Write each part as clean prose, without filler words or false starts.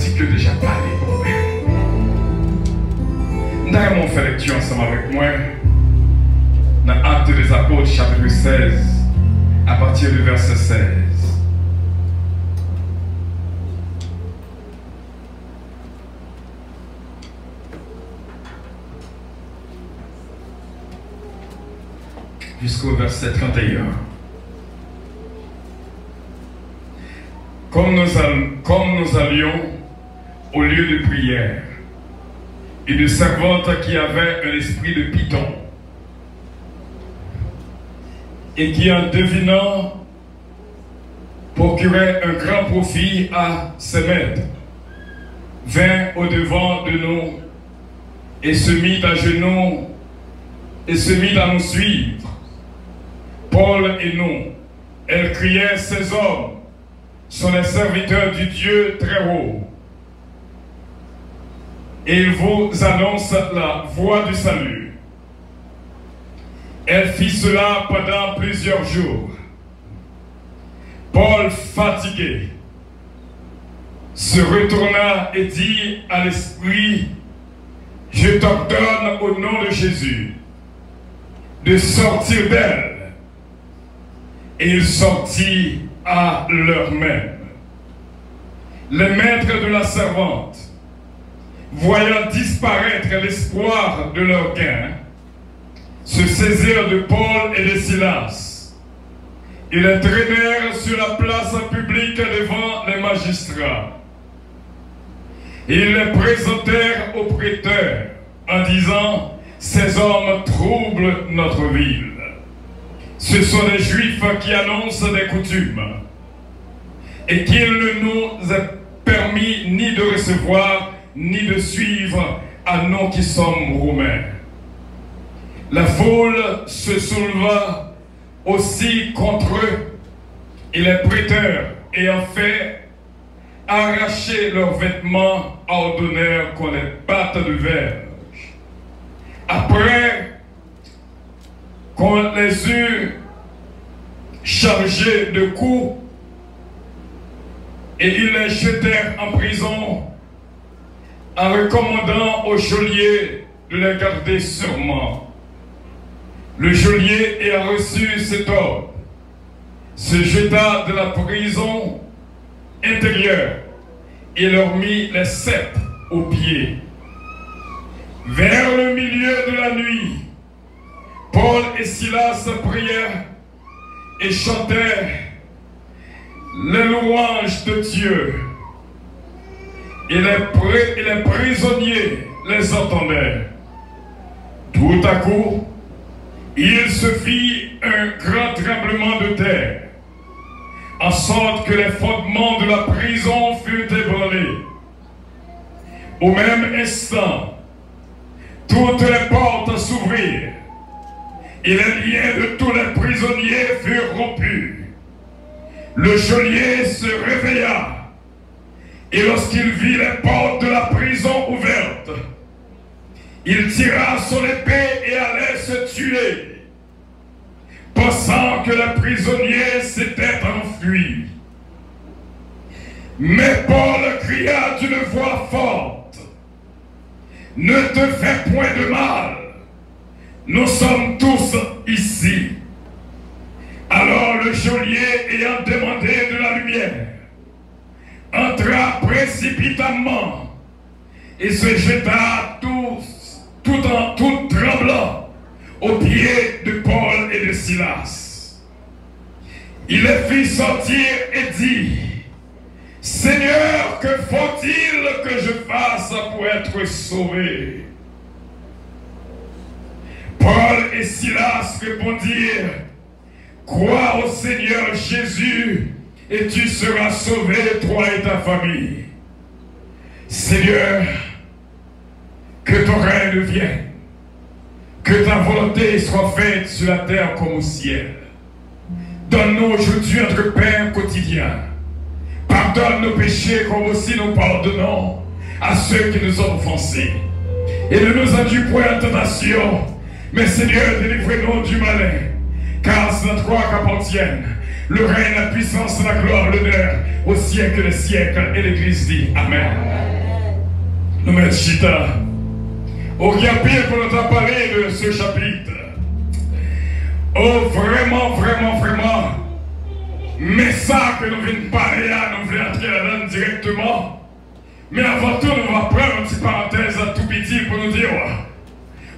article déjà parlé pour moi. Nous allons faire lecture ensemble avec moi dans Actes des Apôtres, chapitre 16, à partir du verset 16. Jusqu'au verset 31. Comme nous allions au lieu de prière, une servante qui avait un esprit de python, et qui, en devinant, procurait un grand profit à ses maîtres, vint au-devant de nous et se mit à genoux et se mit à nous suivre. Paul et nous, elle criait: ces hommes sont les serviteurs du Dieu très haut, et ils vous annoncent la voie du salut. Elle fit cela pendant plusieurs jours. Paul, fatigué, se retourna et dit à l'esprit: je t'ordonne au nom de Jésus de sortir d'elle. Et il sortit à l'heure même. Les maîtres de la servante, voyant disparaître l'espoir de leur gain, se saisirent de Paul et de Silas. Ils les traînèrent sur la place publique devant les magistrats. Ils les présentèrent aux prêteurs en disant: ces hommes troublent notre ville. Ce sont des Juifs qui annoncent des coutumes et qu'il ne nous est permis ni de recevoir ni de suivre à nous qui sommes Romains. La foule se souleva aussi contre eux, et les prêteurs, ayant fait arracher leurs vêtements, ordonnèrent qu'on les batte de verge. Après qu'on les eut chargés de coups, et ils les jetèrent en prison en recommandant au geôlier de les garder sûrement. Le geôlier, ayant reçu cet ordre, se jeta de la prison intérieure et leur mit les sceptres aux pieds. Vers le milieu de la nuit, Paul et Silas prièrent et chantèrent les louanges de Dieu. Et les prisonniers les entendaient. Tout à coup, il se fit un grand tremblement de terre, en sorte que les fondements de la prison furent ébranlés. Au même instant, toutes les portes s'ouvrirent, et les liens de tous les prisonniers furent rompus. Le geôlier se réveilla, et lorsqu'il vit les portes de la prison ouvertes, il tira son épée et allait se tuer, pensant que les prisonniers s'étaient enfuis. Mais Paul cria d'une voix forte: ne te fais point de mal, nous sommes tous ici. Alors le geôlier, ayant demandé de la lumière, entra précipitamment et se jeta tout tremblant aux pieds de Paul et de Silas. Il les fit sortir et dit: Seigneur, que faut-il que je fasse pour être sauvé? Paul et Silas répondirent: crois au Seigneur Jésus et tu seras sauvé, toi et ta famille. Seigneur, que ton règne vienne, que ta volonté soit faite sur la terre comme au ciel. Donne-nous aujourd'hui notre pain quotidien. Pardonne nos péchés comme aussi nous pardonnons à ceux qui nous ont offensés. Et ne nous induis point en tentation, mais Seigneur, délivrez-nous du malin. Car c'est à toi qu'appartiennent le règne, la puissance, la gloire, l'honneur au siècle des siècles. Et l'Église dit Amen. Nous mettons chita. Au Gapil pour nous parler de ce chapitre. Oh, vraiment, vraiment, vraiment. Mais ça que nous venons parler là, nous voulons entrer là-dedans directement. Mais avant tout, nous allons prendre une petite parenthèse à tout petit pour nous dire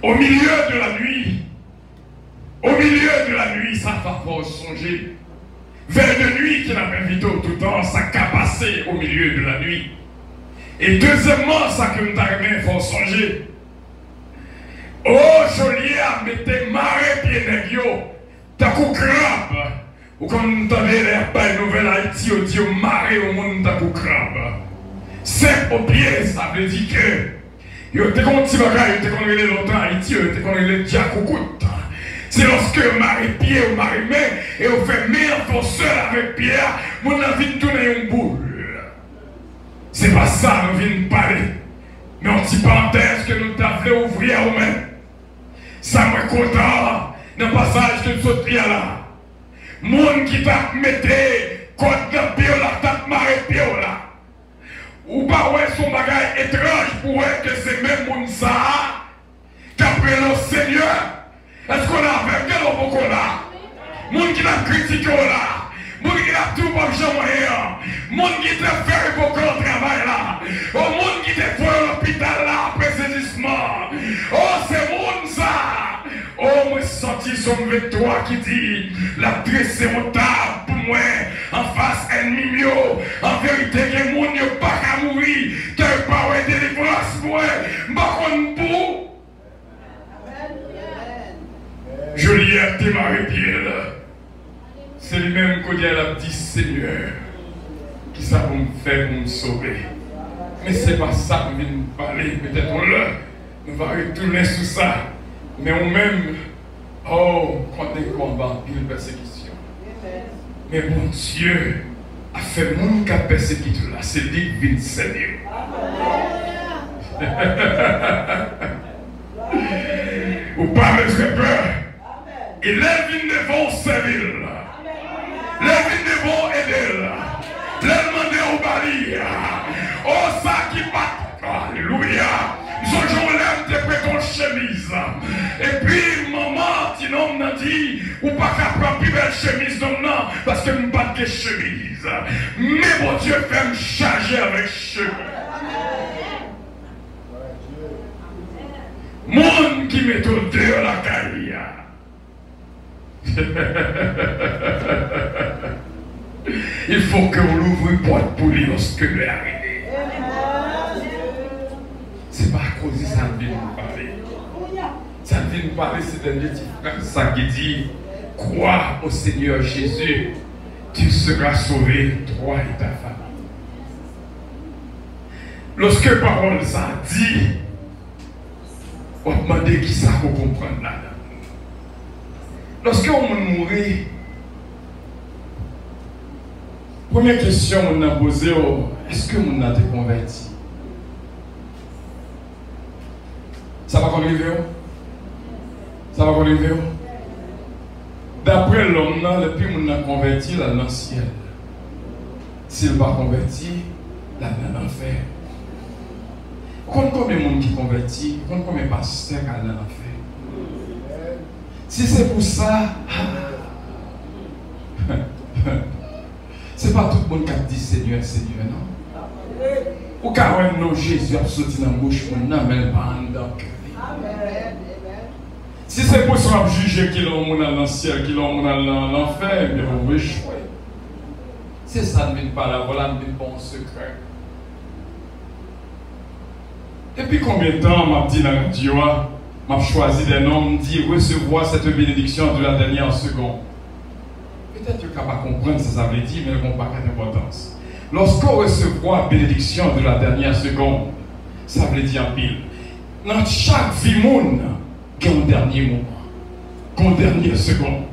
au milieu de la nuit, ça va pas songer. Vers de nuit qui n'a pas invité tout le temps, ça a passé au milieu de la nuit. Et deuxièmement, ça que nous avons faut songer. Oh, Joliet a mis marée pied négio, t'as coup crabe. Ou quand nous entendons l'air par Nouvelle Haïti, on dit marée au monde t'as coup crabe. C'est au pied, ça veut dire que yo te kon ti bagay, yo te kon rele longtemps Haïti, yo te kon rele diakoukout. C'est lorsque marie pied ou marie main et on fait mire ton seul avec Pierre, mon avis de tourner une boule. C'est pas ça nous venons parler. Mais on dit parenthèse que nous t'avons ouvrir au même. Ça me content dans le passage que nous sommes là. Monde qui t'a metté côte de pied là, t'a maré pied là. Ou pas ouais son bagage étrange pour que c'est même monde ça qui appelle le Seigneur. Est-ce qu'on a fait quel beaucoup là? Monde qui l'a critiqué là. Monde qui l'a tout pour jamais. Monde qui t'a fait beaucoup de travail là. Oh, monde qui t'a fait l'hôpital là après saisissement. Oh, c'est monde ça. Oh, moi senti son toi qui dit la tresse est montable pour moi en face ennemi mio. En vérité, que monde n'est pas qu'à mourir. Tu n'as pas de délivrance pour moi. Je ne pour. Joliet et Marie-Pierre, c'est lui-même qui a dit Seigneur, qui ça pour me faire pour me sauver. Mais ce n'est pas ça que nous parler. Peut-être nous va retourner sur ça. Mais on même, oh, quand des combats, une persécution. Mais mon Dieu a fait mon cas persécuté là, c'est lui qui vient Seigneur. Ou pas me faire peur. Et les vignes vont servir. Les vignes vont aider. Les demander au bali. Oh, ça qui bat. Alléluia. Ils ont joué l'air de ton chemise. Et puis, maman, tu n'as dit, ou pas qu'à prendre plus belle chemise non, parce que nous pas de chemise. Mais mon Dieu fait me charger avec cheveux. Monde qui met au dehors la carrière. Il faut que vous ouvre une porte pour lui lorsque lui est arrivé. C'est pas à cause de ça que nous parler. Ça vient nous parler, c'est un petit frère ça qui dit crois au Seigneur Jésus, tu seras sauvé, toi et ta famille. Lorsque parole ça dit, on va demander qui ça pour comprendre là. Lorsque on mourit, première question on a posée, est-ce que on a été converti? Ça va arriver? Ça va arriver? D'après l'homme, depuis qu'on a converti, là dans le ciel. S'il n'est pas converti, là dans l'enfer. Combien de monde qui convertit, combien de pasteurs qui allent dans l'enfer? Si c'est pour ça, c'est pas tout le monde qui a dit Seigneur, Seigneur, non? Ou car non, Jésus a sorti dans la bouche, mais pas en dedans. Si c'est pour ça que juger qu'il a dans le ciel, qu'il a dans l'enfer, mais on va échouer. C'est ça, ne vient pas là, voilà un bon secret. Depuis combien de temps m'a dit dans la radio, m'a choisi des noms, m'a dit recevoir cette bénédiction de la dernière seconde. Peut-être que tu ne peux pas comprendre ce que ça veut dire, mais elle n'a pas d'importance. Lorsqu'on recevra la bénédiction de la dernière seconde, ça veut dire en pile. Dans chaque vie monde, il y a un dernier moment, une dernière seconde.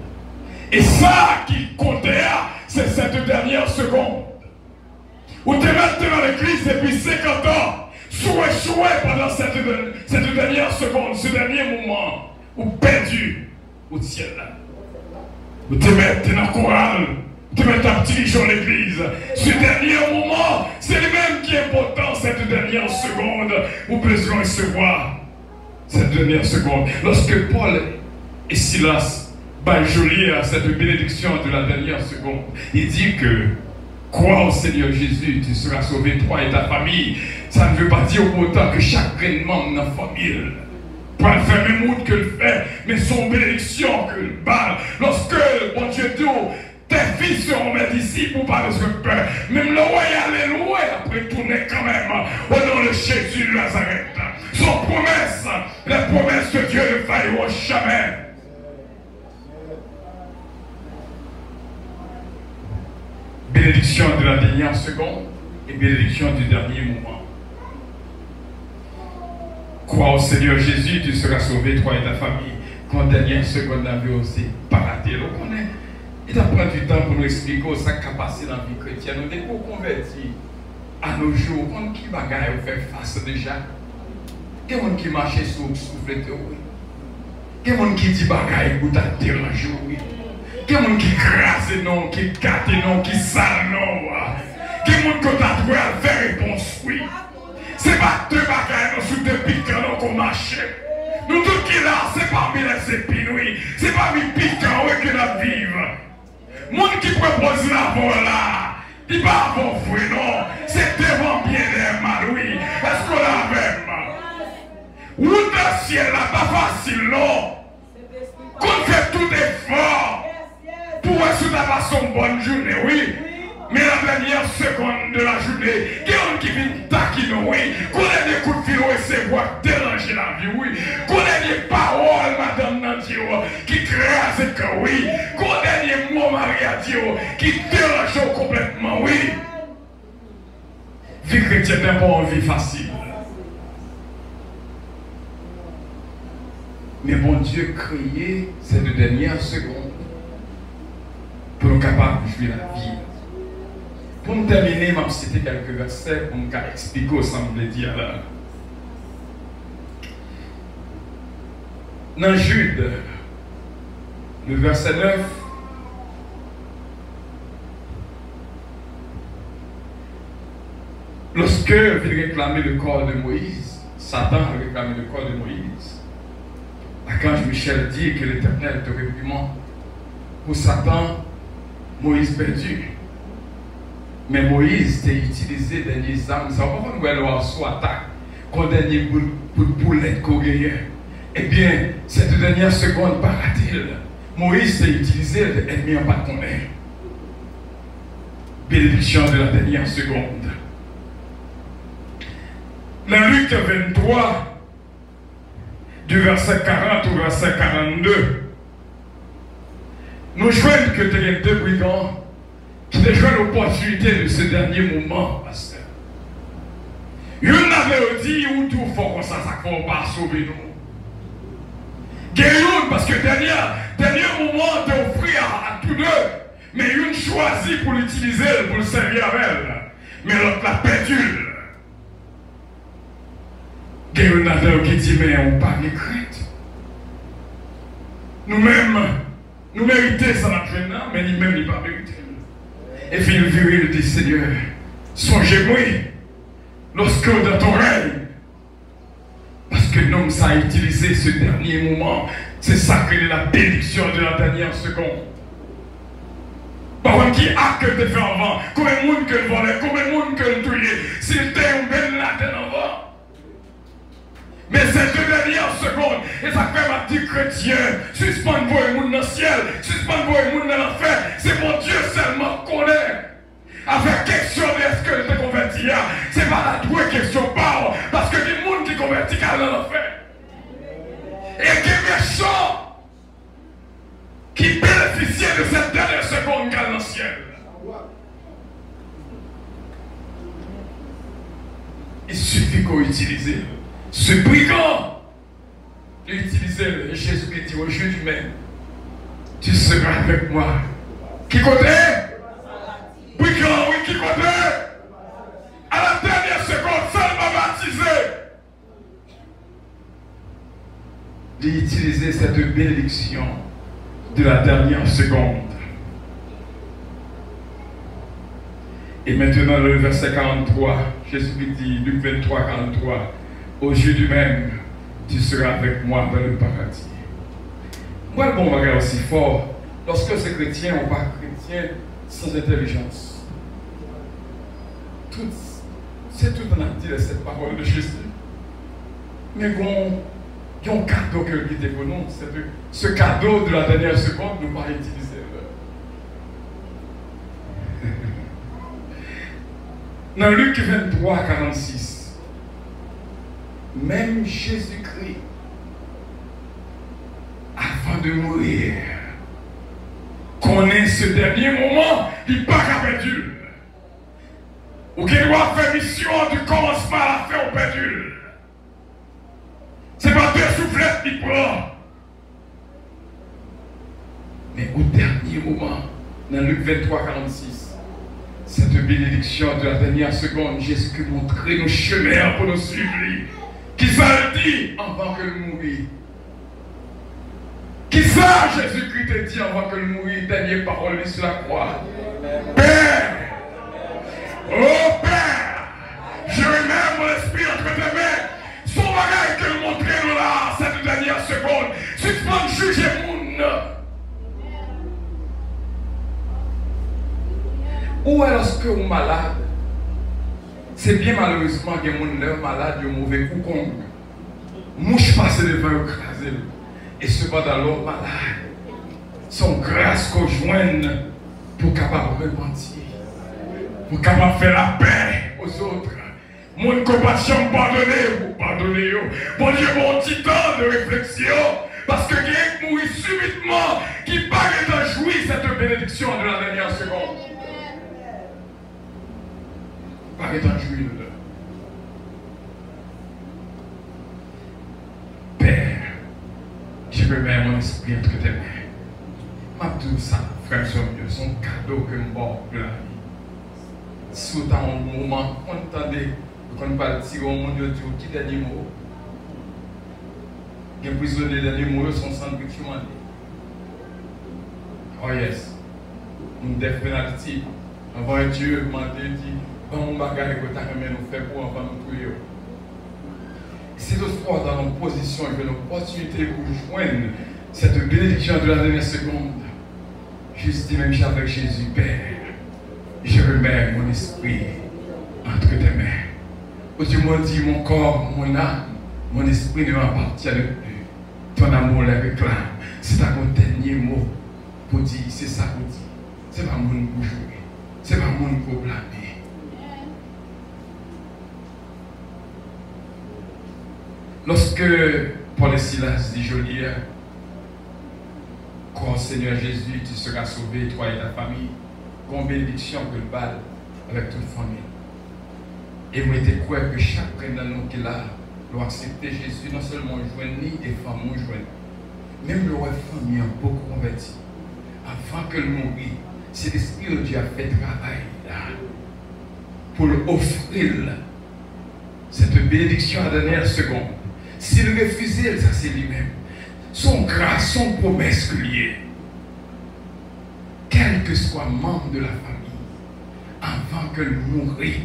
Et ça qui comptait, c'est cette dernière seconde. Où tu es maintenant dans l'église depuis 50 ans. Souhait pendant cette dernière seconde, ce dernier moment, ou perdu au ciel là. Vous te mettez dans le chorale, Tu mets ta dirigeant l'église. Ce dernier moment, c'est le même qui est important, cette dernière seconde, où besoin de se voir. Cette dernière seconde. Lorsque Paul et Silas bajolier à cette bénédiction de la dernière seconde, il dit que crois au Seigneur Jésus, tu seras sauvé, toi et ta famille. Ça ne veut pas dire pour autant que chaque membre de la famille pour le faire même autre que le fait, mais son bénédiction que le bal. Lorsque bon Dieu dit, tes fils seront mes disciples ou pas de peur. Même le royal est loin après tourner quand même au nom de Jésus de Nazareth. Son promesse, les promesses de Dieu ne failliront jamais. Bénédiction de la dernière seconde et bénédiction du dernier moment. Crois au Seigneur Jésus, tu seras sauvé, toi et ta famille. Quand dernière seconde n'avait aussi pas raté. Il a pris du temps pour nous expliquer ça qui a passé dans la vie chrétienne. Nous sommes convertis à nos jours. On qui bagaille fait face déjà. Il y a des gens qui marchent sous le souffle. Il y a des gens qui disent bagaille pour te déranger. Il y a des gens qui crasent non, qui gâtent non, qui salent non. Il y a des gens qui ont trouvé à faire réponse oui. Ce n'est pas deux bagailles sous deux piquants qu'on marche. Nous tous qui là, c'est parmi les épines, oui. C'est parmi les piquants oui, que nous vivons. Les gens qui proposent la voie là, ils ne sont pas bon fruit, non. C'est devant bien des mal, oui. Est-ce qu'on a même? Route de ciel là, pas facile, non. Qu'on fait tout effort pour essayer d'avoir son bonne journée, oui. Mais la dernière seconde de la journée, quelqu'un qui vient taquiner, oui, qu'on ait des coups de fil, oui, c'est pour déranger la vie, oui, qu'on ait des paroles, madame Nandio, qui crasent que oui, qu'on ait des mots, Maria Dio, qui dérangent complètement, oui. Vie chrétienne n'est pas une vie facile. Mais bon Dieu créé cette dernière seconde pour nous capables de jouer la vie. Pour nous terminer, je vais citer quelques versets pour nous expliquer ce que je dire là. Dans Jude, le verset 9, lorsque il réclamait le corps de Moïse, Satan a réclamé le corps de Moïse. L'archange Michel dit que l'Éternel te réprimande. Pour Satan, Moïse perdu. Mais Moïse t'a utilisé des armes. Ça va pas nous voir soit attaque. Quand dernier boulette qu'on gagne. Eh bien, cette dernière seconde, paraît-il, Moïse t'a utilisé l'ennemi en pas de connaître. Bénédiction de la dernière seconde. Dans Luc 23, du verset 40 au verset 42, nous joignons que tu as deux brigands qui ont joué l'opportunité de ce dernier moment, pasteur. Il avait dit où tout faut qu'on ça faut pas sauver nous. Guérison, parce que dernier moment t'es offert à tous deux, mais une choisit pour l'utiliser, pour le servir avec elle, mais l'autre l'a perdu. Guérison qui dit mais on pas de crainte. Nous-mêmes, nous méritons ça maintenant, mais lui-même il pas mérité. Et puis le viril dit Seigneur, songez-moi lorsque dans ton règne, parce que l'homme ça a utilisé ce dernier moment, c'est ça que la bénédiction de la dernière seconde. Par contre, qui a que de faire avant, combien de monde que le volait, combien de monde que le tuait, s'il était un bel latin avant. Mais ces deux dernières secondes, et ça fait ma petite chrétien, suspendre vos émotions dans le ciel, suspendre vos émotions dans l'enfer, c'est mon Dieu seulement qu'on connaît. Avec question de est-ce que je te convertis, c'est pas la douée question pas, parce que les gens qui convertissent dans l'enfer. Et des méchants qui bénéficient de cette dernière seconde dans le ciel. Il suffit qu'on utilise ce brigand, utiliser Jésus qui dit au jeu du même, tu seras avec moi. Qui connaît? Brigand, oui, qui connaît? À la dernière seconde, seulement baptisé. D'utiliser cette bénédiction de la dernière seconde. Et maintenant, le verset 43, Jésus dit, Luc 23, 43, aujourd'hui même, tu seras avec moi dans le paradis. Moi, le bon bagage aussi fort, lorsque ces chrétiens ou pas chrétiens sans intelligence. C'est tout un acte de cette parole de Jésus. Mais bon, il y a un cadeau que il pour nous. Ce cadeau de la dernière seconde, nous pas utiliser. Dans Luc 23, 46, même Jésus-Christ, avant de mourir, connaît ce dernier moment, il n'est pas perdu. Ou qu'il doit faire mission du commencement à la fin au perdu. C'est pas deux soufflettes qu'il prend. Mais au dernier moment, dans Luc 23, 46, cette bénédiction de la dernière seconde, Jésus qui montrait nos chemins pour nous suivre. Qui ça le dit avant que nous mourions? Qui ça Jésus-Christ te dit avant que nous mourions? Dernière parole sur la croix. Père! Oh Père! Je remets mon esprit entre tes mains. Son bagage que nous montrons là, cette dernière seconde. Suspend juger mon. Ou est lorsque vous êtes malade, c'est bien malheureusement que les gens malades ont mauvais coup con. Mouche passe devant eux, écraser. Et cependant, l'homme malade, son grâce qu'on joigne pour capable de repentir, pour capable de faire la paix aux autres. Mon compassion pardonner, vous pardonnez. Bon Dieu, mon petit temps de réflexion, parce que quelqu'un mourit subitement, qui paraît de jouir cette bénédiction de la dernière seconde. Paraît en jouir de Père, je remets mon esprit entre tes mains. Ma tout ça, frère, son cadeau que je m'offre de la vie. Si vous avez un moment, entendez, quand on parle de si on dit qui dernier mot. Les prisonniers derniers mots sont sans victime. Oh yes. Une death penalty. Avant Dieu demandé, dit, bon bagage que tu as nous faire pour avant nous tuer. C'est toutefois dans nos positions et une opportunité pour joindre cette bénédiction de la dernière seconde. Juste même avec Jésus, Père, je remets mon esprit entre tes mains. Où tu m'as dit, mon corps, mon âme, mon esprit ne m'appartient plus. Ton amour les réclame. C'est à mon dernier mot pour dire, c'est ça pour dire. C'est pas mon pour jouer. C'est pas mon pour blâmer. Lorsque Paul et Silas dit Joli, quand Seigneur Jésus, tu seras sauvé, toi et ta famille, qu'on bénédiction que le bal avec toute famille. Et vous mettez quoi que chaque prénom qui là doit accepter Jésus, non seulement joindre ni et femmes joindre. Même le famille a beaucoup converti. Avant que le mourir, c'est l'Esprit de Dieu a fait travail là pour offrir cette bénédiction à la dernière seconde. S'il refusait, ça c'est lui-même. Son grâce, son promesse que lié. Quel que soit membre de la famille, avant que le mourir,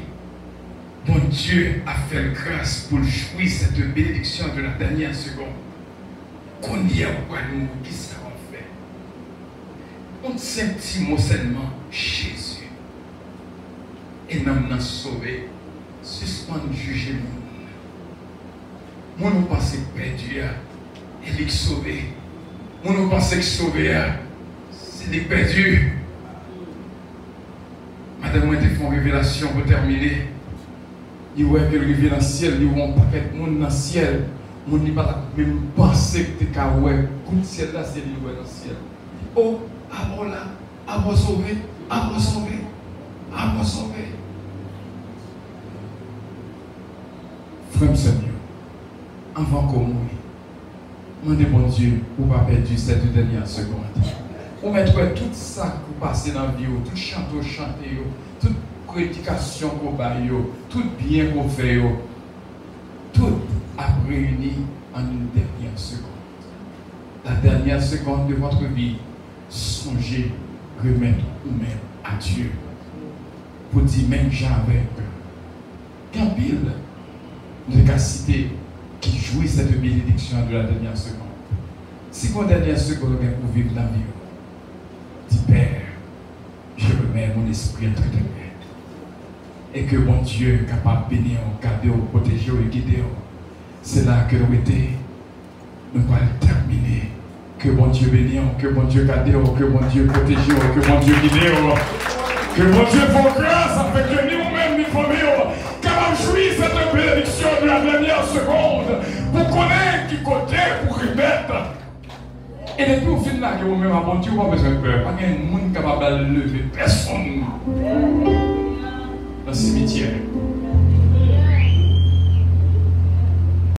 bon Dieu a fait grâce pour jouir cette bénédiction de la dernière seconde. Qu'on y a quoi nous, qui ça on fait? On sait un petit mot seulement, Jésus. Et nous nous sauvé, suspendre juger nous. Moi nous pensons perdu, et les sauvé. Moi nous pensons que sauvé, c'est les perdu. Madame, moi, ils font révélation pour terminer. Ils voient que le rivière dans le ciel, ils voient un paquet de monde dans le ciel. Mon n'est pas même penser que tu as ouais, coup de ciel là, c'est lui dans le ciel. Oh, avant là, avant sauvé, avant sauvé, avant sauvé. Frère Seigneur, avant qu'on mouille, demandez bon Dieu, pour ne pas perdre cette dernière seconde. Pour mettre tout ça que vous passez dans la vie, tout chanter, toute prédication qu'on baille, tout bien qu'on fait, tout a réuni en une dernière seconde. La dernière seconde de votre vie, songez, remettre vous-même à Dieu. pour dire même gens avec qu'un pile de capacité qui jouit cette bénédiction de la dernière seconde. Si qu'on dernière seconde pour vivre la vie, dis Père, je remets mon esprit entre tes mains. Et que mon Dieu est capable de bénir, garder, protéger et guider. C'est là que nous étions. Nous allons terminer. Que mon Dieu bénisse, que mon Dieu garde, que mon Dieu protège, que mon Dieu guide, que mon Dieu fasse grâce afin que nous-mêmes, nous familles, capable de jouir cette bénédiction de la dernière seconde pour connaître qui côté pour remettre. Et depuis au fin là, que vous-même, à mon Dieu, vous n'avez pas besoin de peur. Pas qu'il y ait un monde capable de lever personne dans le cimetière.